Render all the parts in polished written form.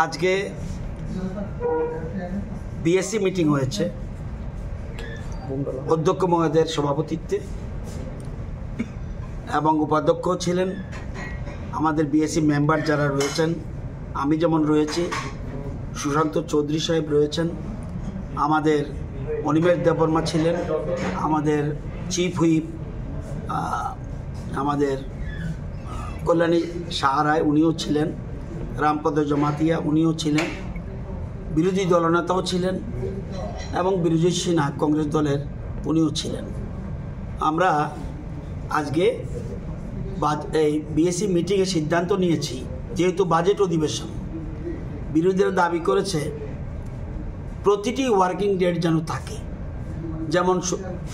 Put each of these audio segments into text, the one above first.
আজকে BSc meeting হয়েছে অধ্যক্ষ মহোদয়ের সভাপতিত্বে এবং উপাধ্যক্ষ ছিলেন আমাদের বিএসসি মেম্বার যারা রয়েছেন, আমি যেমন রয়েছি, সুশান্ত চৌধুরী সাহেব রয়েছেন, আমাদের অনিমেষ দেববর্মা ছিলেন, আমাদের চিফ হুইপ আমাদের কল্যাণী সাহারায় উনিও ছিলেন, রামপদ জমাতিয়া উনিও ছিলেন, বিরোধী দলনেতাও ছিলেন এবং বিরোধী সিনহা কংগ্রেস দলের উনিও ছিলেন। আমরা আজকে এই বিএসসি মিটিংয়ে সিদ্ধান্ত নিয়েছি, যেহেতু বাজেট অধিবেশন, বিরোধীরা দাবি করেছে প্রতিটি ওয়ার্কিং ডেট যেন থাকে, যেমন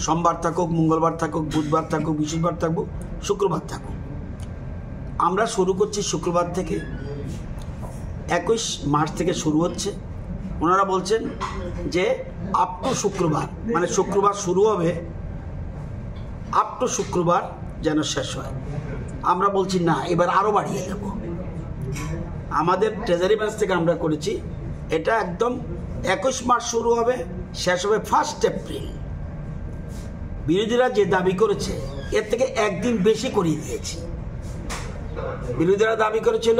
সোমবার থাকুক, মঙ্গলবার থাকুক, বুধবার থাকুক, বৃহস্পতিবার থাকুক, শুক্রবার থাকুক। আমরা শুরু করছি শুক্রবার থেকে, 21 মার্চ থেকে শুরু হচ্ছে। ওনারা বলছেন যে আপ টু শুক্রবার, মানে শুক্রবার শুরু হবে, আপ টু শুক্রবার যেন শেষ হয়। আমরা বলছি না, এবার আরও বাড়িয়ে দেব। আমাদের ট্রেজারি ব্যাংক থেকে আমরা করেছি এটা একদম 21 মার্চ শুরু হবে, শেষ হবে 1 এপ্রিল। বিরোধীরা যে দাবি করেছে এর থেকে একদিন বেশি করিয়ে দিয়েছি। বিরোধীরা দাবি করেছিল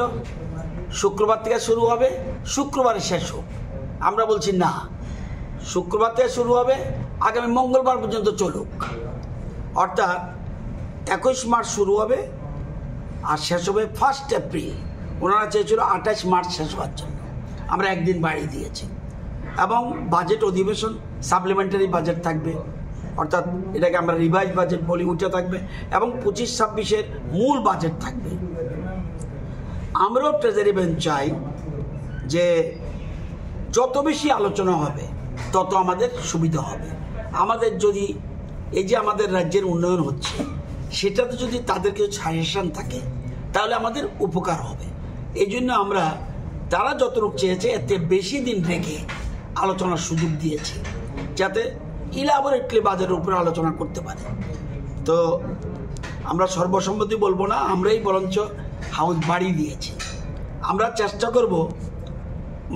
শুক্রবার থেকে শুরু হবে, শুক্রবারে শেষ হোক। আমরা বলছি না, শুক্রবার থেকে শুরু হবে, আগামী মঙ্গলবার পর্যন্ত চলুক। অর্থাৎ 21 মার্চ শুরু হবে আর শেষ হবে 1 এপ্রিল। ওনারা চেয়েছিল 28 মার্চ শেষ হওয়ার জন্য, আমরা একদিন বাড়িয়ে দিয়েছি। এবং বাজেট অধিবেশন, সাপ্লিমেন্টারি বাজেট থাকবে, অর্থাৎ এটাকে আমরা রিভাইজ বাজেট বলি, উঠে থাকবে এবং 25-26-এর মূল বাজেট থাকবে। আমরাও ট্রেজারি বেঞ্চ চাই যে যত বেশি আলোচনা হবে তত আমাদের সুবিধা হবে। আমাদের যদি এই যে আমাদের রাজ্যের উন্নয়ন হচ্ছে সেটাতে যদি তাদের কিছু সাজেশন থাকে তাহলে আমাদের উপকার হবে। এই জন্য আমরা তারা যতটুকু চেয়েছে এতে বেশি দিন রেখে আলোচনার সুযোগ দিয়েছি, যাতে ইলাবোরেটলি বাজারের উপরে আলোচনা করতে পারে। তো আমরা সর্বসম্মতি বলবো না, আমরাই বরঞ্চ হাউস বাড়িয়ে দিয়েছি। আমরা চেষ্টা করব,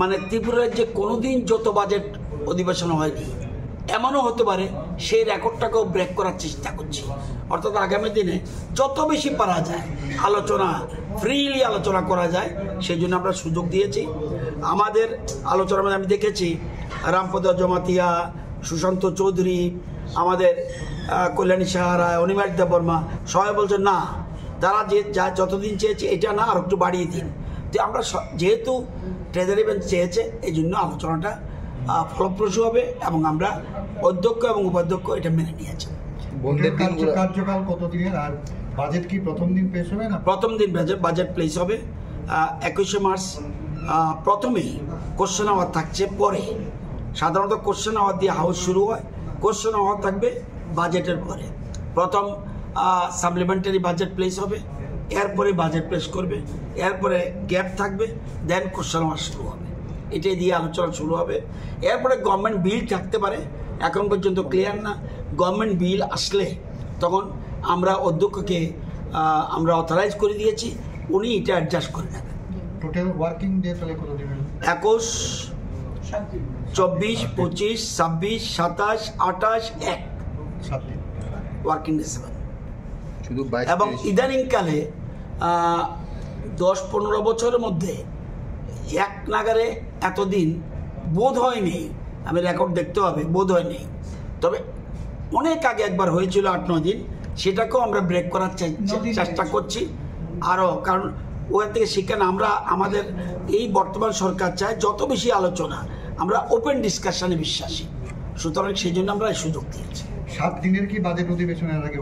মানে ত্রিপুরা রাজ্যে কোনোদিন যত বাজেট অধিবেশন হয়নি এমনও হতে পারে সেই রেকর্ডটাকেও ব্রেক করার চেষ্টা করছি। অর্থাৎ আগামী দিনে যত বেশি পারা যায় আলোচনা, ফ্রিলি আলোচনা করা যায়, সেই জন্য আমরা সুযোগ দিয়েছি। আমাদের আলোচনার মধ্যে আমি দেখেছি রামপদ জমাতিয়া, সুশান্ত চৌধুরী, আমাদের কল্যাণী সাহারায়, অনিমেষ দেববর্মা সবাই বলছেন না, তারা যে যতদিন চেয়েছে এটা না, আর একটু বাড়িয়ে দিন। তো আমরা যেহেতু ট্রেজারি বেঞ্চ চেয়েছে এই জন্য আলোচনাটা ফলপ্রসূ হবে এবং আমরা অধ্যক্ষ এবং উপাধ্যক্ষ এটা মেনে নিয়েছি। কার্যকাল কতদিনের আর বাজেট কি প্রথম দিন পেশ হবে না? প্রথম দিন বাজেট প্লেস হবে 21 মার্চ। প্রথমেই কোশ্চেন আওয়ার থাকছে, পরে সাধারণত কোশ্চেন আওয়ার দিয়ে হাউস শুরু হয়, কোশ্চেন আওয়ার থাকবে বাজেটের পরে। প্রথম সাপ্লিমেন্টারি বাজেট প্লেস হবে, এরপরে বাজেট প্লেস করবে, এরপরে গ্যাপ থাকবে, দেন কোশ্চেন আওয়ার শুরু হবে। এটাই দিয়ে আলোচনা শুরু হবে। এরপরে গভর্নমেন্ট বিল থাকতে পারে, এখন পর্যন্ত ক্লিয়ার না। গভর্নমেন্ট বিল আসলে তখন আমরা অধ্যক্ষকে আমরা অথরাইজ করে দিয়েছি, উনি এটা অ্যাডজাস্ট করে নেবেন। টোটাল ওয়ার্কিং ডে তাহলে কত দিবেন? 21, 24, 25, 26, 27, 28, 1 7 দিন ওয়ার্কিং ডে শুধু। এবং ইদানিংকালে 10-15 বছরের মধ্যে এক নাগারে এতদিন বোধ হয়নি, আমি রেকর্ড দেখতে হবে, বোধ হয়নি। তবে অনেক আগে একবার হয়েছিল 8-9 দিন, সেটাকেও আমরা ব্রেক করার চেষ্টা করছি আরও, কারণ ওখান থেকে শিক্ষা আমরা আমাদের এই বর্তমান সরকার চায় যত বেশি আলোচনা, আমরা ওপেন ডিসকাশনে বিশ্বাসী, সুতরাং সেই জন্য আমরা এই সুযোগ দিয়েছি। 7 দিনের কি বাজেট অধিবেশনের আগে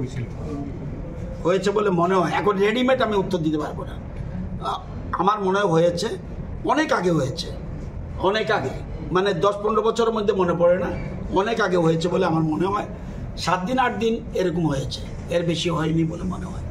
হয়েছে বলে মনে হয়, এখন রেডিমেড আমি উত্তর দিতে পারবো না। আমার মনে হয়েছে, অনেক আগে হয়েছে, অনেক আগে, মানে 10-15 বছরের মধ্যে মনে পড়ে না, অনেক আগে হয়েছে বলে আমার মনে হয়। 7 দিন 8 দিন এরকম হয়েছে, এর বেশি হয়নি বলে মনে হয়।